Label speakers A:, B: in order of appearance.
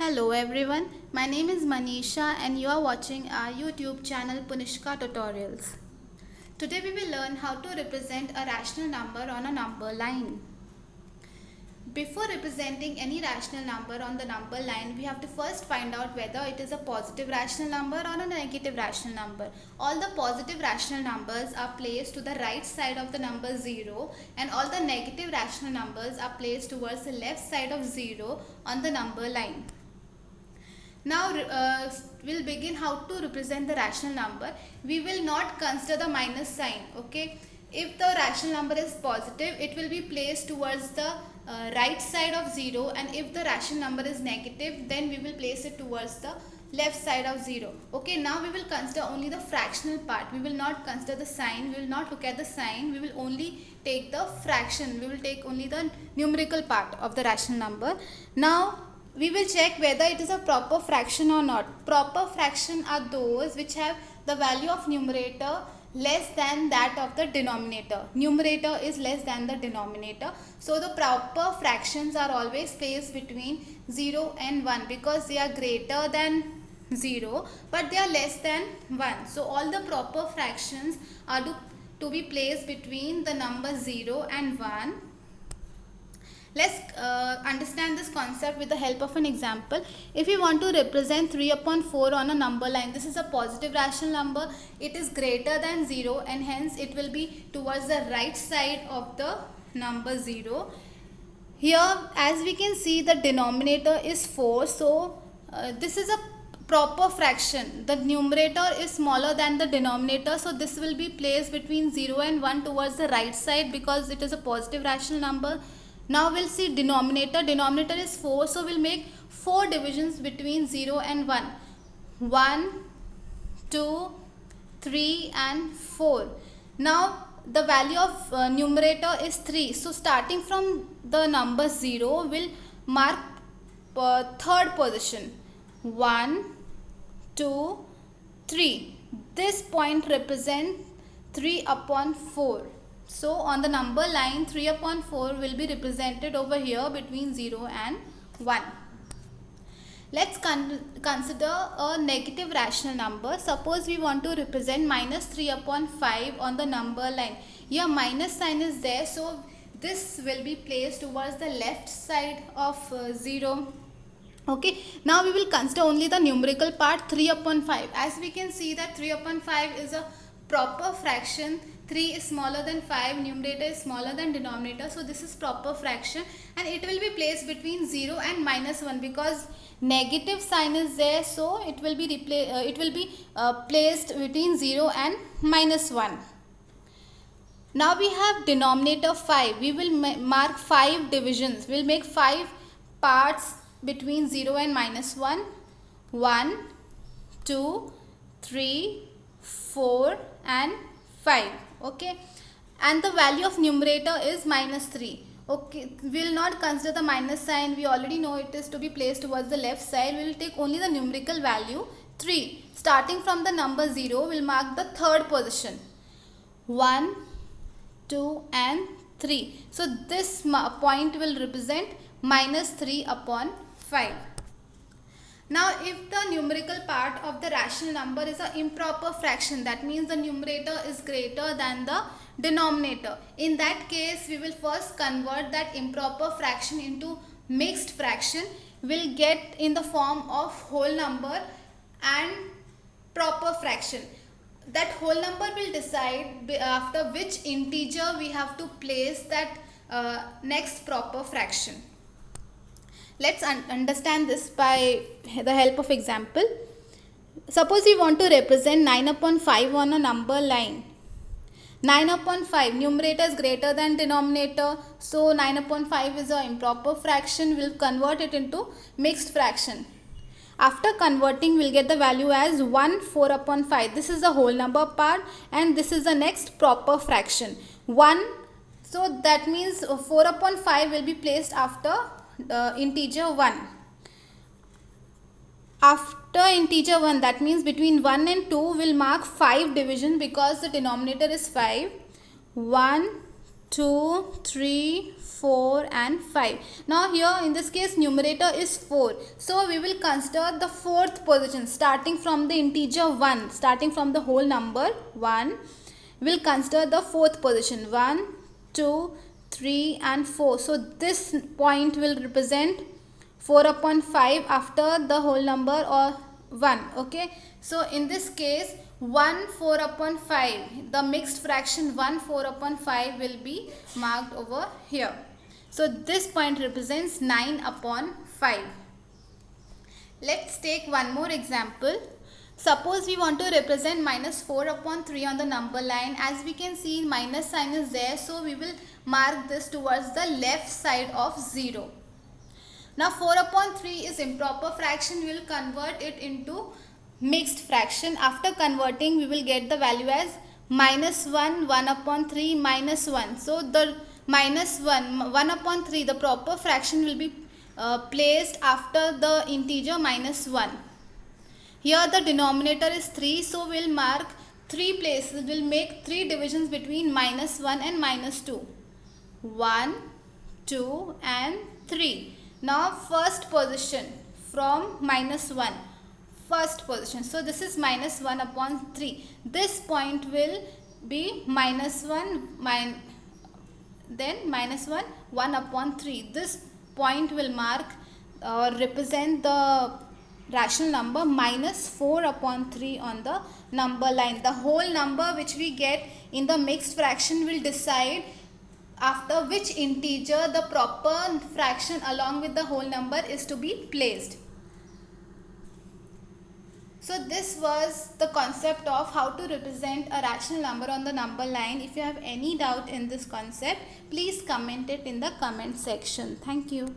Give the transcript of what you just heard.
A: Hello everyone, my name is Manisha and you are watching our YouTube channel Punishka Tutorials. Today we will learn how to represent a rational number on a number line. Before representing any rational number on the number line, we have to first find out whether it is a positive rational number or a negative rational number. All the positive rational numbers are placed to the right side of the number 0 and all the negative rational numbers are placed towards the left side of 0 on the number line. Now we'll begin how to represent the rational number. We will not consider the minus sign. Okay, if the rational number is positive, it will be placed towards the right side of 0, and if the rational number is negative, then we will place it towards the left side of 0. Okay, now we will consider only the fractional part. We will not consider the sign. We will not look at the sign. We will only take the fraction. We will take only the numerical part of the rational number. Now we will check whether it is a proper fraction or not. Proper fraction are those which have the value of numerator less than that of the denominator. Numerator is less than the denominator. So the proper fractions are always placed between 0 and 1 because they are greater than 0 but they are less than 1. So all the proper fractions are to be placed between the number 0 and 1. Let's understand this concept with the help of an example. If we want to represent 3 upon 4 on a number line, this is a positive rational number. It is greater than 0 and hence it will be towards the right side of the number 0. Here as we can see, the denominator is 4. So this is a proper fraction. The numerator is smaller than the denominator. So this will be placed between 0 and 1 towards the right side because it is a positive rational number. Now we'll see denominator. Denominator is 4. So we'll make 4 divisions between 0 and 1. 1, 2, 3 and 4. Now the value of numerator is 3. So starting from the number 0, we'll mark third position. 1, 2, 3. This point represents 3 upon 4. So on the number line, 3 upon 4 will be represented over here between 0 and 1. Let's consider a negative rational number. Suppose we want to represent minus 3 upon 5 on the number line. Here minus sign is there, so this will be placed towards the left side of 0. Okay, now we will consider only the numerical part, 3 upon 5. As we can see that 3 upon 5 is a proper fraction. 3 is smaller than 5, numerator is smaller than denominator, so this is proper fraction and it will be placed between 0 and minus 1 because negative sign is there, so it will be placed between 0 and minus 1. Now we have denominator 5. We will mark 5 divisions. We will make 5 parts between 0 and minus 1. 1, 2, 3, 4 and 5. Okay, and the value of numerator is minus 3. Okay, we will not consider the minus sign. We already know it is to be placed towards the left side. We will take only the numerical value 3. Starting from the number 0, we will mark the third position. 1, 2 and 3. So this point will represent minus 3 upon 5. Now if the numerical part of the rational number is an improper fraction, that means the numerator is greater than the denominator. In that case, we will first convert that improper fraction into mixed fraction. We'll get in the form of whole number and proper fraction. That whole number will decide after which integer we have to place that next proper fraction. Let's understand this by the help of example. Suppose we want to represent 9 upon 5 on a number line. 9 upon 5, numerator is greater than denominator. So 9 upon 5 is an improper fraction. We will convert it into mixed fraction. After converting, we will get the value as 1 4 upon 5. This is the whole number part and this is the next proper fraction. 1, so that means 4 upon 5 will be placed after integer 1. After integer 1, that means between 1 and 2 will mark 5 division because the denominator is 5. 1, 2, 3, 4 and 5. Now here in this case numerator is 4. So we will consider the fourth position starting from the integer 1. Starting from the whole number 1. We will consider the fourth position 1, 2, 3 and 4. So this point will represent 4 upon 5 after the whole number or 1. Okay. So in this case 1 4 upon 5, the mixed fraction 1 4 upon 5 will be marked over here. So this point represents 9 upon 5. Let's take one more example. Suppose we want to represent minus 4 upon 3 on the number line. As we can see, minus sign is there, so we will mark this towards the left side of 0. Now 4 upon 3 is improper fraction. We will convert it into mixed fraction. After converting, we will get the value as minus 1, 1 upon 3, minus 1. So the minus 1, 1 upon 3, the proper fraction will be placed after the integer minus 1. Here the denominator is 3, so we will mark 3 places. We will make 3 divisions between minus 1 and minus 2. 1, 2 and 3. Now first position from minus 1. First position. So this is minus 1 upon 3. This point will be minus 1, then minus 1, 1 upon 3. This point will mark or represent the rational number minus 4 upon 3 on the number line. The whole number which we get in the mixed fraction will decide after which integer the proper fraction along with the whole number is to be placed. So this was the concept of how to represent a rational number on the number line. If you have any doubt in this concept, please comment it in the comment section. Thank you.